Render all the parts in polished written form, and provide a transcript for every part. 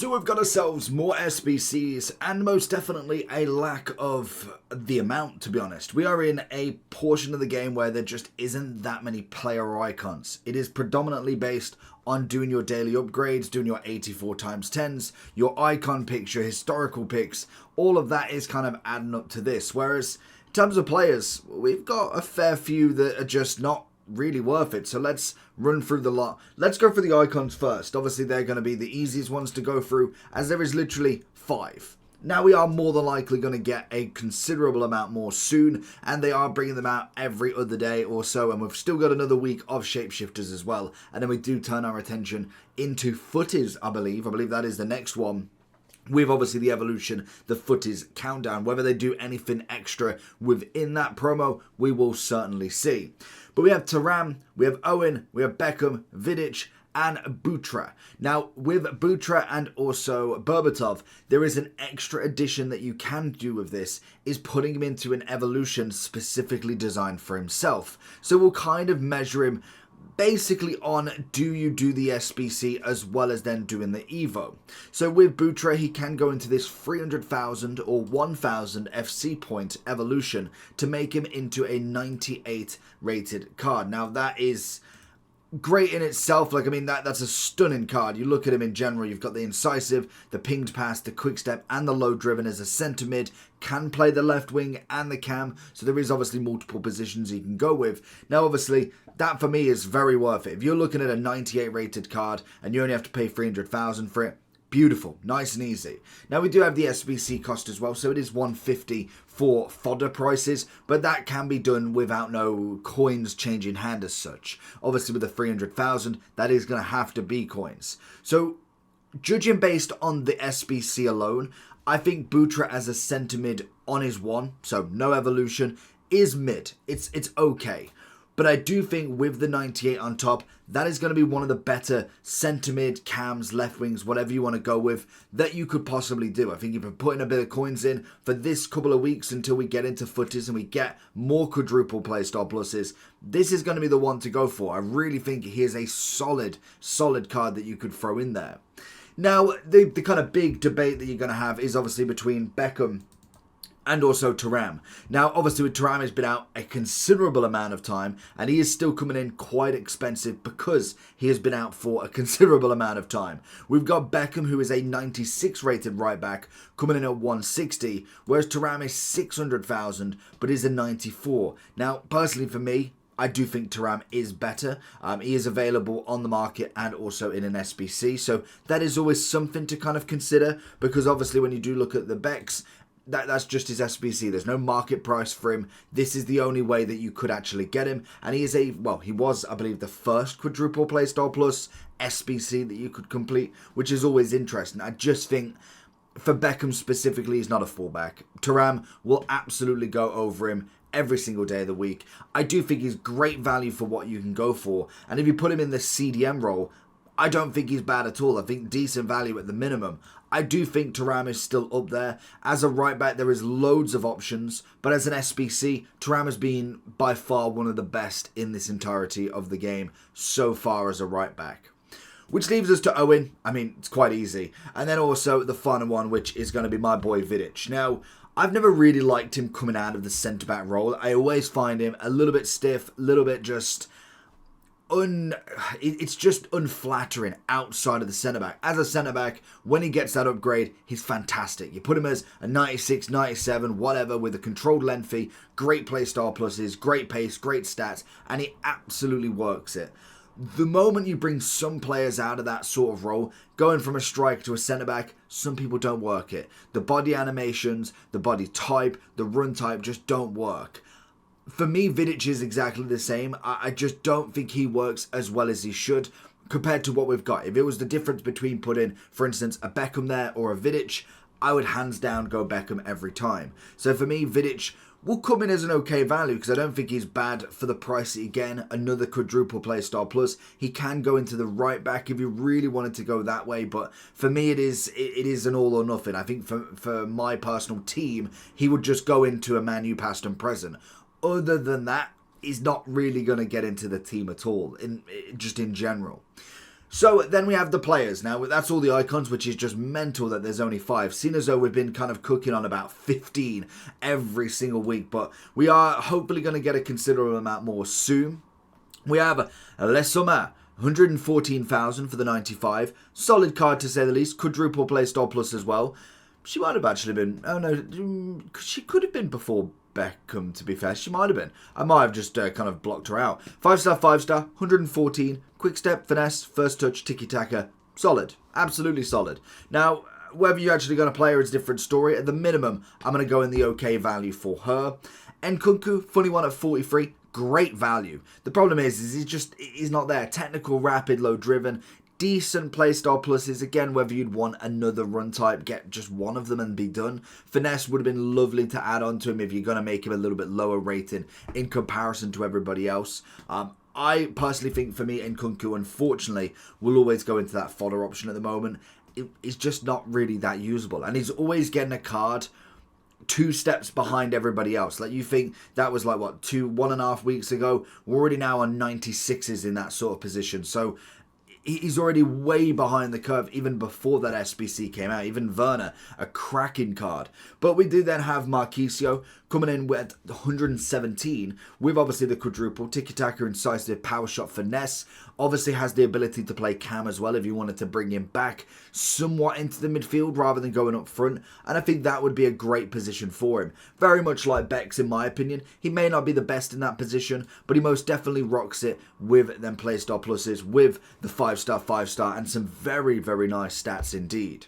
So we've got ourselves more SBCs and most definitely a lack of the amount, to be honest. We are in a portion of the game where there just isn't that many player icons. It is predominantly based on doing your daily upgrades, doing your 84 times 10s, your icon picks, your historical picks. All of that is kind of adding up to this. Whereas in terms of players, we've got a fair few that are just not really worth it. So let's run through the lot. Let's go for the icons first. Obviously they're going to be the easiest ones to go through, as there is literally 5. Now we are more than likely going to get a considerable amount more soon, and they are bringing them out every other day or so, and we've still got another week of Shapeshifters as well. And then we do turn our attention into footies, I believe that is the next one. With obviously the evolution, the footies countdown. Whether they do anything extra within that promo, we will certainly see. But we have Thuram, we have Owen, we have Beckham, Vidic, and Butra. Now, with Butra and also Berbatov, there is an extra addition that you can do with this, is putting him into an evolution specifically designed for himself. So we'll kind of measure him basically on, do you do the SBC as well as then doing the Evo? So with Butra, he can go into this 300,000 or 1,000 FC point evolution to make him into a 98 rated card. Now that is great in itself. Like, I mean, that's a stunning card. You look at him in general, you've got the incisive, the pinged pass, the quick step, and the low driven as a centre mid. Can play the left wing and the cam, so there is obviously multiple positions you can go with. Now, obviously, that for me is very worth it. If you're looking at a 98 rated card and you only have to pay 300,000 for it, beautiful, nice and easy. Now we do have the SBC cost as well, so it is 150 for fodder prices, but that can be done without no coins changing hand as such. Obviously with the 300,000, that is going to have to be coins. So judging based on the SBC alone, I think Butra as a centre mid on his 1, so no evolution, is mid. It's okay. But I do think with the 98 on top, that is going to be one of the better centre mid, cams, left wings, whatever you want to go with, that you could possibly do. I think if you're putting a bit of coins in for this couple of weeks until we get into footies and we get more quadruple play star pluses, this is going to be the one to go for. I really think he is a solid card that you could throw in there. Now, the kind of big debate that you're going to have is obviously between Beckham and also Thuram. Now, obviously, with Thuram, has been out a considerable amount of time, and he is still coming in quite expensive because he has been out for a considerable amount of time. We've got Beckham, who is a 96 rated right back, coming in at 160, whereas Thuram is 600,000, but is a 94. Now, personally for me, I do think Thuram is better. He is available on the market and also in an SBC, so that is always something to kind of consider, because obviously when you do look at the Becks, that's just his SBC. There's no market price for him. This is the only way that you could actually get him. And he is he was, I believe, the first quadruple play star plus SBC that you could complete, which is always interesting. I just think for Beckham specifically, he's not a fullback. Thuram will absolutely go over him every single day of the week. I do think he's great value for what you can go for. And if you put him in the CDM role, I don't think he's bad at all. I think decent value at the minimum. I do think Thuram is still up there. As a right back, there is loads of options. But as an SBC, Thuram has been by far one of the best in this entirety of the game so far as a right back. Which leaves us to Owen. I mean, it's quite easy. And then also the final one, which is going to be my boy Vidic. Now, I've never really liked him coming out of the centre-back role. I always find him a little bit stiff, a little bit just it's just unflattering outside of the centre-back. As a centre-back, when he gets that upgrade, he's fantastic. You put him as a 96, 97, whatever, with a controlled lengthy, great play star pluses, great pace, great stats, and he absolutely works it. The moment you bring some players out of that sort of role, going from a striker to a centre-back, some people don't work it. The body animations, the body type, the run type just don't work. For me, Vidic is exactly the same. I just don't think he works as well as he should compared to what we've got. If it was the difference between putting, for instance, a Beckham there or a Vidic, I would hands down go Beckham every time. So for me, Vidic will come in as an okay value because I don't think he's bad for the price. Again, another quadruple play star plus. He can go into the right back if you really wanted to go that way, but for me it is an all or nothing. I think for my personal team, he would just go into a Man U past and present. Other than that, he's not really going to get into the team at all, just in general. So then we have the players. Now that's all the icons, which is just mental that there's only 5. Seeing as though we've been kind of cooking on about 15 every single week. But we are hopefully going to get a considerable amount more soon. We have Les Sommer, 114,000 for the 95. Solid card to say the least. Quadruple play star plus as well. She might have actually been... Oh no, she could have been before Beckham, to be fair. She might have been. I might have just kind of blocked her out. 5-star, 5-star, 114. Quick step, finesse, first touch, tiki-taka. Solid. Absolutely solid. Now, whether you're actually going to play her is a different story. At the minimum, I'm going to go in the okay value for her. Nkunku, funny one at 43. Great value. The problem is he's not there. Technical, rapid, low driven. Decent playstyle pluses. Again, whether you'd want another run type, get just one of them and be done. Finesse would have been lovely to add on to him if you're going to make him a little bit lower rating in comparison to everybody else. I personally think for me, Nkunku, unfortunately, will always go into that fodder option at the moment. It's just not really that usable. And he's always getting a card 2 steps behind everybody else. Like, you think that was like, what, 1.5 weeks ago? We're already now on 96s in that sort of position. So he's already way behind the curve even before that SBC came out. Even Werner, a cracking card. But we do then have Marchisio coming in with 117 with obviously the quadruple. Tiki-taka, incisive, power shot, finesse. Obviously has the ability to play cam as well if you wanted to bring him back somewhat into the midfield rather than going up front. And I think that would be a great position for him. Very much like Beck's in my opinion. He may not be the best in that position, but he most definitely rocks it with them playstyle pluses, with the 5-star, 5-star, and some very, very nice stats indeed.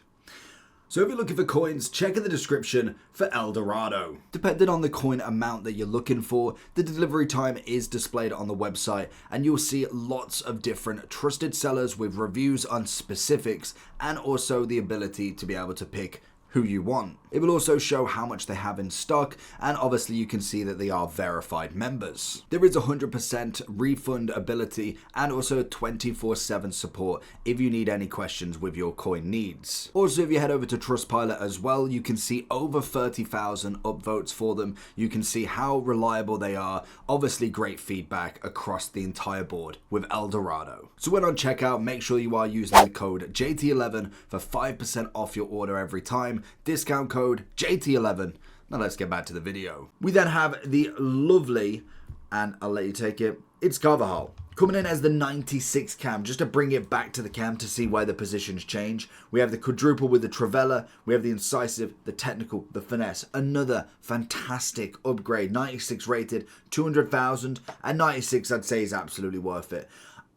So if you're looking for coins, check in the description for El Dorado. Depending on the coin amount that you're looking for, the delivery time is displayed on the website, and you'll see lots of different trusted sellers with reviews on specifics and also the ability to be able to pick who you want. It will also show how much they have in stock, and obviously you can see that they are verified members. There is 100% refund ability and also 24/7 support if you need any questions with your coin needs. Also, if you head over to Trustpilot as well, you can see over 30,000 upvotes for them. You can see how reliable they are. Obviously great feedback across the entire board with El Dorado. So when on checkout, make sure you are using the code JT11 for 5% off your order every time. Discount code JT11. Now let's get back to the video. We then have the lovely, and I'll let you take it, it's Carvajal. Coming in as the 96 cam, just to bring it back to the cam to see where the positions change. We have the quadruple with the Travella, we have the incisive, the technical, the finesse. Another fantastic upgrade, 96 rated, 200,000, and 96 I'd say is absolutely worth it.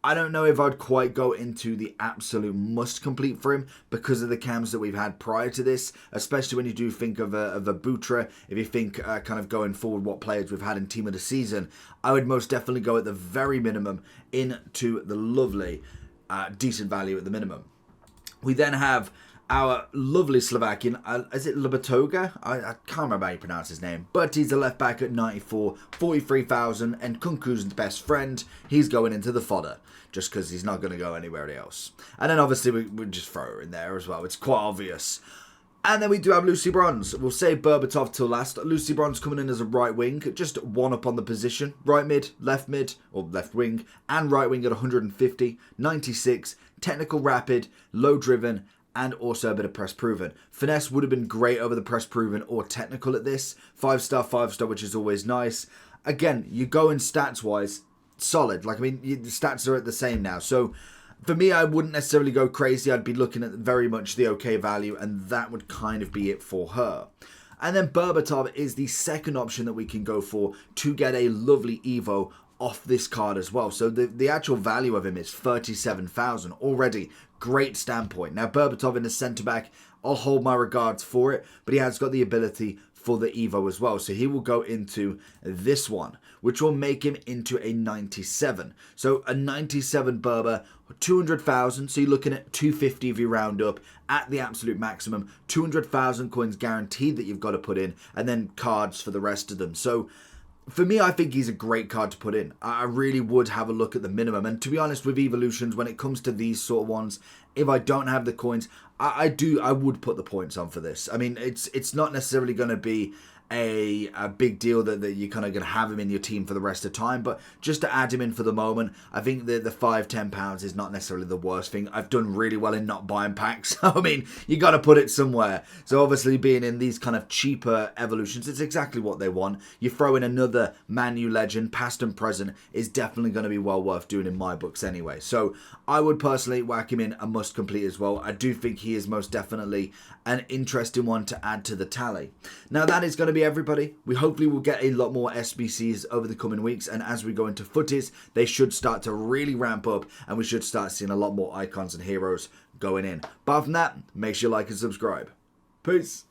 I don't know if I'd quite go into the absolute must complete for him because of the cams that we've had prior to this, especially when you do think of a Butra. If you think kind of going forward what players we've had in Team of the Season, I would most definitely go at the very minimum into the lovely decent value at the minimum. We then have our lovely Slovakian, is it Lobotka? I can't remember how you pronounce his name, but he's a left back at 94, 43,000, and Kunku's best friend. He's going into the fodder just because he's not going to go anywhere else. And then obviously we just throw her in there as well. It's quite obvious. And then we do have Lucy Bronze. We'll save Berbatov till last. Lucy Bronze coming in as a right wing, just one up on the position. Right mid, or left wing, and right wing at 150, 96, technical rapid, low driven, and also a bit of press proven. Finesse would have been great over the press proven or technical at this. 5-star, 5-star, which is always nice. Again, you go in stats wise, solid. Like, I mean, the stats are at the same now. So for me, I wouldn't necessarily go crazy. I'd be looking at very much the okay value, and that would kind of be it for her. And then Berbatov is the second option that we can go for to get a lovely Evo off this card as well. So the actual value of him is 37,000 already. Great standpoint. Now Berbatov in the centre back, I'll hold my regards for it, but he has got the ability for the Evo as well. So he will go into this one, which will make him into a 97. So a 97 Berber, 200,000. So you're looking at 250 if you round up at the absolute maximum. 200,000 coins guaranteed that you've got to put in, and then cards for the rest of them. So for me, I think he's a great card to put in. I really would have a look at the minimum. And to be honest, with evolutions, when it comes to these sort of ones, if I don't have the coins, I would put the points on for this. I mean, it's not necessarily going to be a big deal that you're kind of going to have him in your team for the rest of the time, but just to add him in for the moment, I think that the £5-10 is not necessarily the worst thing. I've done really well in not buying packs, so I mean, you got to put it somewhere. So obviously being in these kind of cheaper evolutions, it's exactly what they want. You throw in another Man U legend, past and present, is definitely going to be well worth doing in my books anyway. So I would personally whack him in a must complete as well. I do think he is most definitely an interesting one to add to the tally. Now that is going to be everybody. We hopefully will get a lot more SBCs over the coming weeks, and as we go into footies, they should start to really ramp up, and we should start seeing a lot more icons and heroes going in. Apart from that, make sure you like and subscribe. Peace.